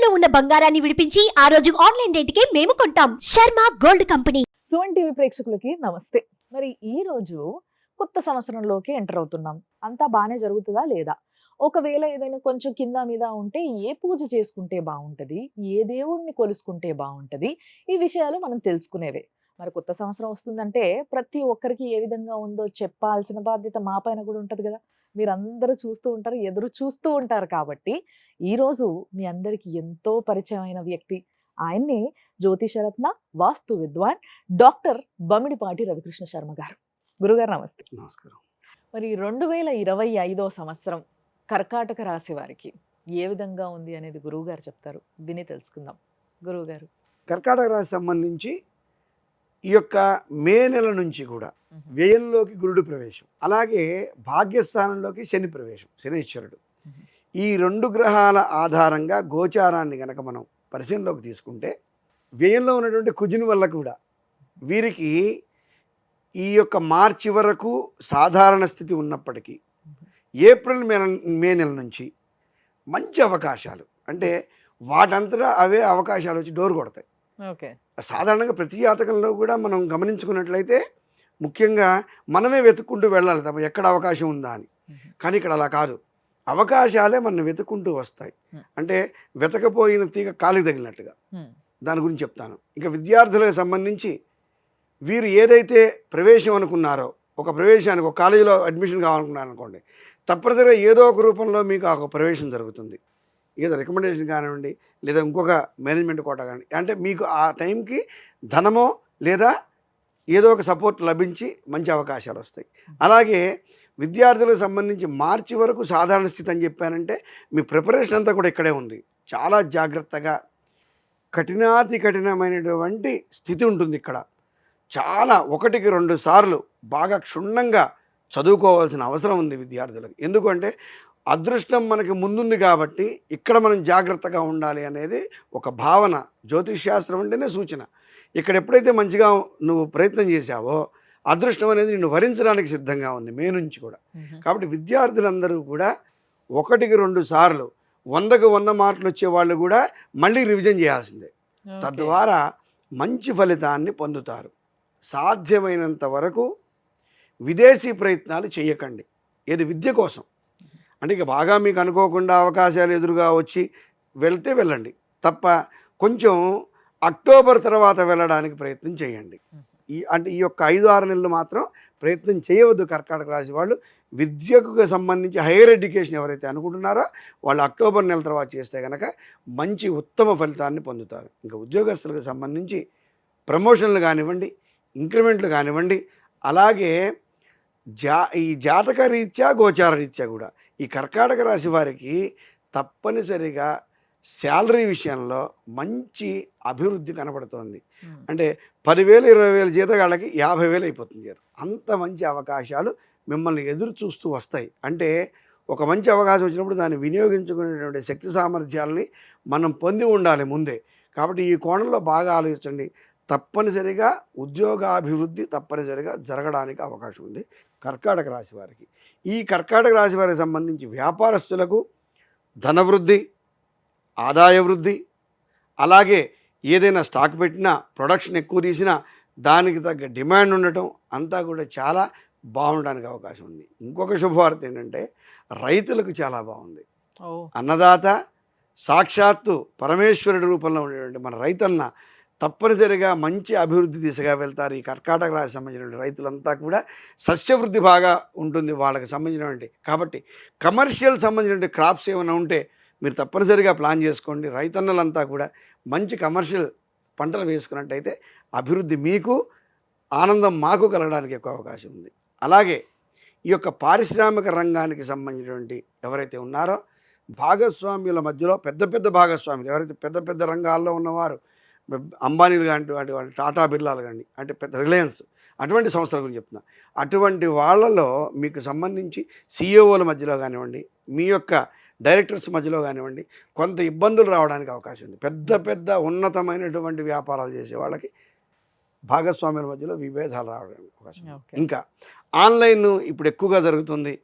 ఇంట్లో ఉన్న బంగారాన్ని విడిపించి ఆ రోజు ఆన్లైన్ రేటుకే మేము కొంటాం. Sharma gold company. Suman TV ప్రేక్షకులకి నమస్తే. మరి ఈ రోజు కొత్త సంవత్సరంలోకి ఎంటర్ అవుతున్నాం. అంతా బానే జరుగుతుందా లేదా? ఒకవేళ ఏదైనా కొంచెం కింద మీద ఉంటే ఏ పూజ చేసుకుంటే బాగుంటది? ఏ దేవుడిని కొలుసుకుంటే బాగుంటది? ఈ విషయాలు మనం తెలుసుకునేవే. మరి కొత్త సంవత్సరం వస్తుందంటే ప్రతి ఒక్కరికి ఏ విధంగా ఉందో చెప్పాల్సిన బాధ్యత మా పైన కూడా ఉంటది కదా! మీరందరూ చూస్తూ ఉంటారు, ఎదురు చూస్తూ ఉంటారు కాబట్టి ఈరోజు మీ అందరికీ ఎంతో పరిచయమైన వ్యక్తి. ఆయన్నే జ్యోతిషరత్న, వాస్తు విద్వాన్ డాక్టర్ బమ్మిడిపాటి రవికృష్ణ శర్మ గారు. గురుగారు నమస్తే. నమస్కారం. మరి 2025 సంవత్సరం కర్కాటక రాశి వారికి ఏ విధంగా ఉంది అనేది గురువుగారు చెప్తారు. విని తెలుసుకుందాం. గురువుగారు. కర్కాటక రాశి సంబంధించి ఈ యొక్క మే నెల నుంచి కూడా వ్యయంలోకి గురుడు ప్రవేశం, అలాగే భాగ్యస్థానంలోకి శని ప్రవేశం, శనీశ్వరుడు. ఈ రెండు గ్రహాల ఆధారంగా గోచారాన్ని గనక మనం పరిశీలనలోకి తీసుకుంటే వ్యయంలో ఉన్నటువంటి కుజుని వల్ల కూడా వీరికి ఈ యొక్క మార్చి వరకు సాధారణ స్థితి ఉన్నప్పటికీ ఏప్రిల్ మే నెల నుంచి మంచి అవకాశాలు, అంటే వాటంతటా అవే అవకాశాలు వచ్చి డోర్ కొడతాయి. ఓకే. సాధారణంగా ప్రతి జాతకంలో కూడా మనం గమనించుకున్నట్లయితే ముఖ్యంగా మనమే వెతుక్కుంటూ వెళ్ళాలి తప్ప ఎక్కడ అవకాశం ఉందా అని. కానీ ఇక్కడ అలా కాదు, అవకాశాలే మనం వెతుక్కుంటూ వస్తాయి. అంటే వెతకపోయిన తీగ కాలికి తగిలినట్టుగా. దాని గురించి చెప్తాను. ఇంకా విద్యార్థులకు సంబంధించి వీరు ఏదైతే ప్రవేశం అనుకున్నారో, ఒక ప్రవేశానికి ఒక కాలేజీలో అడ్మిషన్ కావాలనుకున్నారు అనుకోండి, తప్పనిసరిగా ఏదో ఒక రూపంలో మీకు ఆ ఒక ప్రవేశం జరుగుతుంది. ఏదో రికమెండేషన్ కానివ్వండి, లేదా ఇంకొక మేనేజ్మెంట్ కోటా కానివ్వండి, అంటే మీకు ఆ టైంకి ధనమో లేదా ఏదో ఒక సపోర్ట్ లభించి మంచి అవకాశాలు వస్తాయి. అలాగే విద్యార్థులకు సంబంధించి మార్చి వరకు సాధారణ స్థితి అని చెప్పానంటే మీ ప్రిపరేషన్ అంతా కూడా ఇక్కడే ఉంది. చాలా జాగ్రత్తగా కఠినాతి కఠినమైనటువంటి స్థితి ఉంటుంది ఇక్కడ. చాలా 1-2 సార్లు బాగా క్షుణ్ణంగా చదువుకోవాల్సిన అవసరం ఉంది విద్యార్థులకు. ఎందుకంటే అదృష్టం మనకి ముందుంది కాబట్టి ఇక్కడ మనం జాగ్రత్తగా ఉండాలి అనేది ఒక భావన. జ్యోతిష్ శాస్త్రం అంటేనే సూచన. ఇక్కడ ఎప్పుడైతే మంచిగా నువ్వు ప్రయత్నం చేశావో అదృష్టం అనేది నిన్ను వరించడానికి సిద్ధంగా ఉంది మే నుంచి కూడా. కాబట్టి విద్యార్థులందరూ కూడా 1-2 సార్లు 100కు 100 మార్కులు వచ్చే వాళ్ళు కూడా మళ్ళీ రివిజన్ చేయాల్సిందే. తద్వారా మంచి ఫలితాన్ని పొందుతారు. సాధ్యమైనంత వరకు విదేశీ ప్రయత్నాలు చేయకండి. ఏది విద్య కోసం, అంటే ఇక బాగా మీకు అనుకోకుండా అవకాశాలు ఎదురుగా వచ్చి వెళ్తే వెళ్ళండి తప్ప కొంచెం అక్టోబర్ తర్వాత వెళ్ళడానికి ప్రయత్నం చేయండి. ఈ యొక్క 5-6 నెలలు మాత్రం ప్రయత్నం చేయవద్దు కర్కాటక రాశి వాళ్ళు. విద్యకు సంబంధించి హైయర్ ఎడ్యుకేషన్ ఎవరైతే అనుకుంటున్నారో వాళ్ళు అక్టోబర్ నెల తర్వాత చేస్తే కనుక మంచి ఉత్తమ ఫలితాన్ని పొందుతారు. ఇంకా ఉద్యోగస్తులకు సంబంధించి ప్రమోషన్లు కానివ్వండి, ఇంక్రిమెంట్లు కానివ్వండి, అలాగే ఈ జాతక రీత్యా గోచార రీత్యా కూడా ఈ కర్కాటక రాశి వారికి తప్పనిసరిగా శాలరీ విషయంలో మంచి అభివృద్ధి కనబడుతోంది. అంటే 10,000 20,000 జీతగాళ్ళకి 50,000 అయిపోతుంది జీతం. అంత మంచి అవకాశాలు మిమ్మల్ని ఎదురు చూస్తూ వస్తాయి. అంటే ఒక మంచి అవకాశం వచ్చినప్పుడు దాన్ని వినియోగించుకునేటువంటి శక్తి సామర్థ్యాలని మనం పొంది ఉండాలి ముందే. కాబట్టి ఈ కోణంలో బాగా ఆలోచించండి. తప్పనిసరిగా ఉద్యోగాభివృద్ధి తప్పనిసరిగా జరగడానికి అవకాశం ఉంది కర్కాటక రాశి వారికి. ఈ కర్కాటక రాశి వారికి సంబంధించి వ్యాపారస్తులకు ధనవృద్ధి, ఆదాయ వృద్ధి, అలాగే ఏదైనా స్టాక్ పెట్టినా ప్రొడక్షన్ ఎక్కువ తీసినా దానికి తగ్గ డిమాండ్ ఉండటం అంతా కూడా చాలా బాగుండడానికి అవకాశం ఉంది. ఇంకొక శుభవార్త ఏంటంటే రైతులకు చాలా బాగుంది. అన్నదాత సాక్షాత్తు పరమేశ్వరుడి రూపంలో ఉండేటువంటి మన రైతన్న తప్పనిసరిగా మంచి అభివృద్ధి దిశగా వెళ్తారు. ఈ కర్కాటక రాశి సంబంధించినటువంటి రైతులంతా కూడా సస్యవృద్ధి బాగా ఉంటుంది వాళ్ళకి సంబంధించినటువంటి. కాబట్టి కమర్షియల్ సంబంధించినటువంటి క్రాప్స్ ఏమైనా ఉంటే మీరు తప్పనిసరిగా ప్లాన్ చేసుకోండి. రైతన్నలంతా కూడా మంచి కమర్షియల్ పంటలు వేసుకున్నట్టయితే అభివృద్ధి మీకు, ఆనందం మాకు కలగడానికి ఎక్కువ అవకాశం ఉంది. అలాగే ఈ యొక్క పారిశ్రామిక రంగానికి సంబంధించినటువంటి ఎవరైతే ఉన్నారో భాగస్వామ్యుల మధ్యలో పెద్ద పెద్ద భాగస్వాములు ఎవరైతే పెద్ద పెద్ద రంగాల్లో ఉన్నవారు, అంబానీలు కానీ వాళ్ళు టాటా బిర్లాలు కానీ, అంటే పెద్ద రిలయన్స్ అటువంటి సంస్థల గురించి చెప్తున్నా, అటువంటి వాళ్ళలో మీకు సంబంధించి సిఇఓల మధ్యలో కానివ్వండి, మీ యొక్క డైరెక్టర్స్ మధ్యలో కానివ్వండి కొంత ఇబ్బందులు రావడానికి అవకాశం ఉంది. పెద్ద పెద్ద ఉన్నతమైనటువంటి వ్యాపారాలు చేసే వాళ్ళకి భాగస్వామ్యుల మధ్యలో విభేదాలు రావడానికి అవకాశం. ఇంకా ఆన్లైన్ ఇప్పుడు ఎక్కువగా జరుగుతుంది.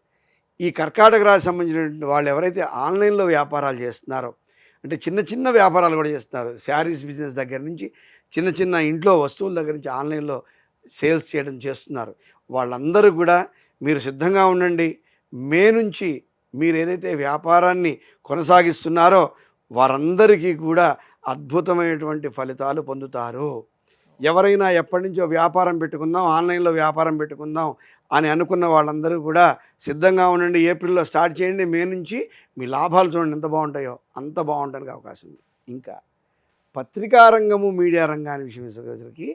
ఈ కర్కాటక రాశి సంబంధించినటువంటి వాళ్ళు ఎవరైతే ఆన్లైన్లో వ్యాపారాలు చేస్తున్నారో అంటే చిన్న చిన్న వ్యాపారాలు కూడా చేస్తున్నారు. శారీస్ బిజినెస్ దగ్గర నుంచి చిన్న చిన్న ఇంట్లో వస్తువుల దగ్గర నుంచి ఆన్లైన్లో సేల్స్ చేయడం చేస్తున్నారు. వాళ్ళందరూ కూడా మీరు సిద్ధంగా ఉండండి. మే నుంచి మీరు ఏదైతే వ్యాపారాన్ని కొనసాగిస్తున్నారో వారందరికీ కూడా అద్భుతమైనటువంటి ఫలితాలు పొందుతారు. ఎవరైనా ఎప్పటి నుంచో వ్యాపారం పెట్టుకుందాం, ఆన్లైన్లో వ్యాపారం పెట్టుకుందాం అని అనుకున్న వాళ్ళందరూ కూడా సిద్ధంగా ఉండండి. ఏప్రిల్లో స్టార్ట్ చేయండి. మే నుంచి మీ లాభాలు చూడండి ఎంత బాగుంటాయో, అంత బాగుండడానికి అవకాశం ఉంది. ఇంకా పత్రికా రంగము, మీడియా రంగాన్ని విషయం వచ్చేసరికి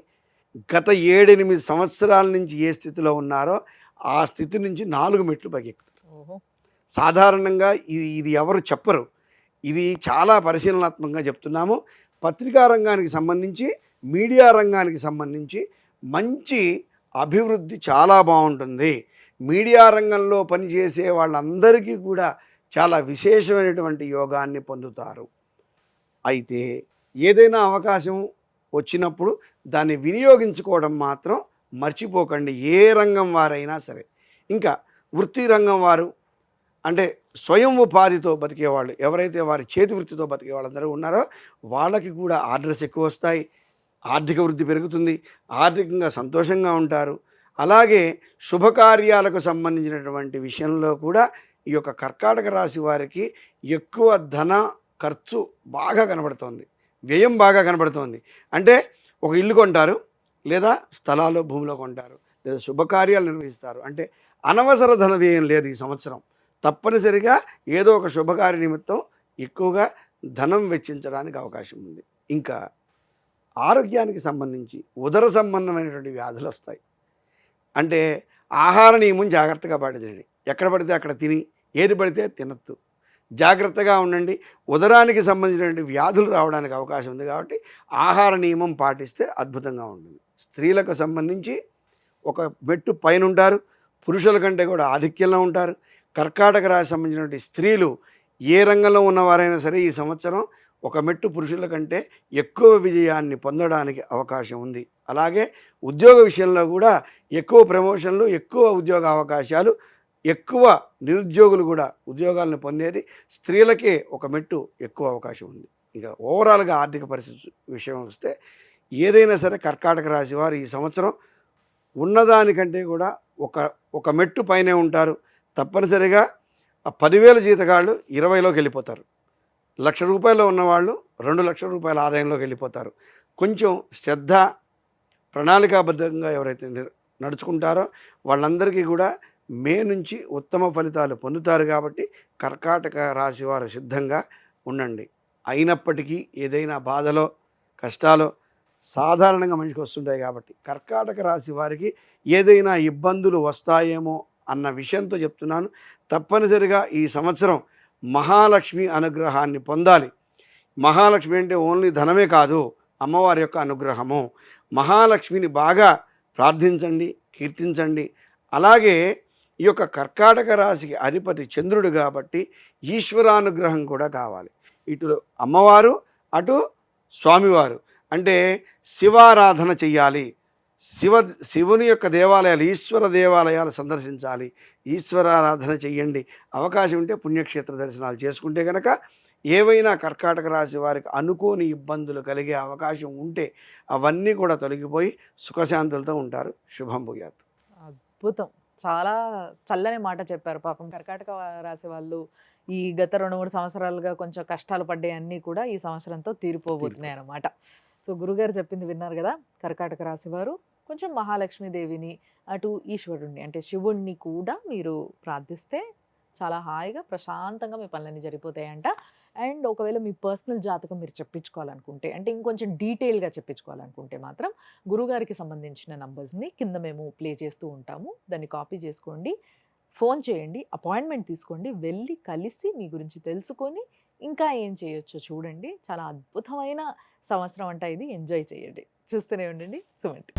గత 7-8 సంవత్సరాల నుంచి ఏ స్థితిలో ఉన్నారో ఆ స్థితి నుంచి 4 మెట్లు పైకెక్కుతారు. సాధారణంగా ఇది ఎవరు చెప్పరు. ఇది చాలా పరిశీలనాత్మకంగా చెప్తున్నాము. పత్రికా రంగానికి సంబంధించి, మీడియా రంగానికి సంబంధించి మంచి అభివృద్ధి చాలా బాగుంటుంది. మీడియా రంగంలో పనిచేసే వాళ్ళందరికీ కూడా చాలా విశేషమైనటువంటి యోగాన్ని పొందుతారు. అయితే ఏదైనా అవకాశం వచ్చినప్పుడు దాన్ని వినియోగించుకోవడం మాత్రం మర్చిపోకండి, ఏ రంగం వారైనా సరే. ఇంకా వృత్తి రంగం వారు అంటే స్వయం ఉపాధితో బతికేవాళ్ళు, ఎవరైతే వారి చేతి వృత్తితో బతికే వాళ్ళందరూ ఉన్నారో వాళ్ళకి కూడా ఆర్డర్స్ ఎక్కువ వస్తాయి, ఆర్థిక వృద్ధి పెరుగుతుంది, ఆర్థికంగా సంతోషంగా ఉంటారు. అలాగే శుభకార్యాలకు సంబంధించినటువంటి విషయంలో కూడా ఈ యొక్క కర్కాటక రాశి వారికి ఎక్కువ ధన ఖర్చు బాగా కనబడుతోంది, వ్యయం బాగా కనబడుతోంది. అంటే ఒక ఇల్లు కొంటారు, లేదా స్థలాలు భూమిలో కొంటారు, లేదా శుభకార్యాలు నిర్వహిస్తారు. అంటే అనవసర ధన వ్యయం లేదు ఈ సంవత్సరం. తప్పనిసరిగా ఏదో ఒక శుభకార్య నిమిత్తం ఎక్కువగా ధనం వెచ్చించడానికి అవకాశం ఉంది. ఇంకా ఆరోగ్యానికి సంబంధించి ఉదర సంబంధమైనటువంటి వ్యాధులు వస్తాయి. అంటే ఆహార నియమం జాగ్రత్తగా పాటించండి. ఎక్కడ పడితే అక్కడ తిని ఏది పడితే తినద్దు. జాగ్రత్తగా ఉండండి. ఉదరానికి సంబంధించినటువంటి వ్యాధులు రావడానికి అవకాశం ఉంది కాబట్టి ఆహార నియమం పాటిస్తే అద్భుతంగా ఉంటుంది. స్త్రీలకు సంబంధించి ఒక మెట్టు పైన ఉంటారు, పురుషుల కంటే కూడా ఆధిక్యంలో ఉంటారు. కర్కాటక రాశి సంబంధించినటువంటి స్త్రీలు ఏ రంగంలో ఉన్నవారైనా సరే ఈ సంవత్సరం ఒక మెట్టు పురుషుల కంటే ఎక్కువ విజయాన్ని పొందడానికి అవకాశం ఉంది. అలాగే ఉద్యోగ విషయంలో కూడా ఎక్కువ ప్రమోషన్లు, ఎక్కువ ఉద్యోగ అవకాశాలు, ఎక్కువ నిరుద్యోగులు కూడా ఉద్యోగాలను పొందేది స్త్రీలకే ఒక మెట్టు ఎక్కువ అవకాశం ఉంది. ఇక ఓవరాల్గా ఆర్థిక పరిస్థితి విషయం వస్తే ఏదైనా సరే కర్కాటక రాశి వారు ఈ సంవత్సరం ఉన్నదానికంటే కూడా ఒక మెట్టు పైనే ఉంటారు. తప్పనిసరిగా 10,000 జీతగాళ్ళు 20లోకి వెళ్ళిపోతారు. ₹1,00,000 ఉన్నవాళ్ళు 2,00,000 రూపాయల ఆదాయంలోకి వెళ్ళిపోతారు. కొంచెం శ్రద్ధ, ప్రణాళికాబద్ధంగా ఎవరైతే నడుచుకుంటారో వాళ్ళందరికీ కూడా మే నుంచి ఉత్తమ ఫలితాలు పొందుతారు. కాబట్టి కర్కాటక రాశి వారు సిద్ధంగా ఉండండి. అయినప్పటికీ ఏదైనా బాధలో, కష్టాలు సాధారణంగా మనిషికి వస్తుంటాయి. కాబట్టి కర్కాటక రాశి వారికి ఏదైనా ఇబ్బందులు వస్తాయేమో అన్న విషయంతో చెప్తున్నాను. తప్పనిసరిగా ఈ సంవత్సరం మహాలక్ష్మి అనుగ్రహాన్ని పొందాలి. మహాలక్ష్మి అంటే ఓన్లీ ధనమే కాదు, అమ్మవారి యొక్క అనుగ్రహము. మహాలక్ష్మిని బాగా ప్రార్థించండి, కీర్తించండి. అలాగే ఈ యొక్క కర్కాటక రాశికి అధిపతి చంద్రుడు కాబట్టి ఈశ్వరానుగ్రహం కూడా కావాలి. ఇటు అమ్మవారు, అటు స్వామివారు. అంటే శివారాధన చెయ్యాలి. శివుని యొక్క దేవాలయాలు, ఈశ్వర దేవాలయాలు సందర్శించాలి, ఈశ్వరారాధన చెయ్యండి. అవకాశం ఉంటే పుణ్యక్షేత్ర దర్శనాలు చేసుకుంటే కనుక ఏవైనా కర్కాటక రాశి వారికి అనుకోని ఇబ్బందులు కలిగే అవకాశం ఉంటే అవన్నీ కూడా తొలగిపోయి సుఖశాంతులతో ఉంటారు. శుభం భూయాత్. అద్భుతం. చాలా చల్లని మాట చెప్పారు. పాపం కర్కాటక రాశి వాళ్ళు ఈ గత 2-3 సంవత్సరాలుగా కొంచెం కష్టాలు పడ్డాయి అన్నీ కూడా ఈ సంవత్సరంతో తీరిపోబోతున్నాయి అన్నమాట. సో గురుగారు చెప్పింది విన్నారు కదా. కర్కాటక రాశి వారు కొంచెం మహాలక్ష్మీదేవిని, అటు ఈశ్వరుణ్ణి అంటే శివుణ్ణి కూడా మీరు ప్రార్థిస్తే చాలా హాయిగా ప్రశాంతంగా మీ పనులన్నీ జరిగిపోతాయంట. అండ్ ఒకవేళ మీ పర్సనల్ జాతకం మీరు చెప్పించుకోవాలనుకుంటే, అంటే ఇంకొంచెం డీటెయిల్గా చెప్పించుకోవాలనుకుంటే మాత్రం గురుగారికి సంబంధించిన నంబర్స్ని కింద మేము ప్లే చేస్తూ ఉంటాము. దాన్ని కాపీ చేసుకోండి, ఫోన్ చేయండి, అపాయింట్మెంట్ తీసుకోండి, వెళ్ళి కలిసి మీ గురించి తెలుసుకొని ఇంకా ఏం చేయొచ్చో చూడండి. చాలా అద్భుతమైన సంవత్సరం అంట ఇది. ఎంజాయ్ చేయండి. చూస్తూనే ఉండండి సుమన్.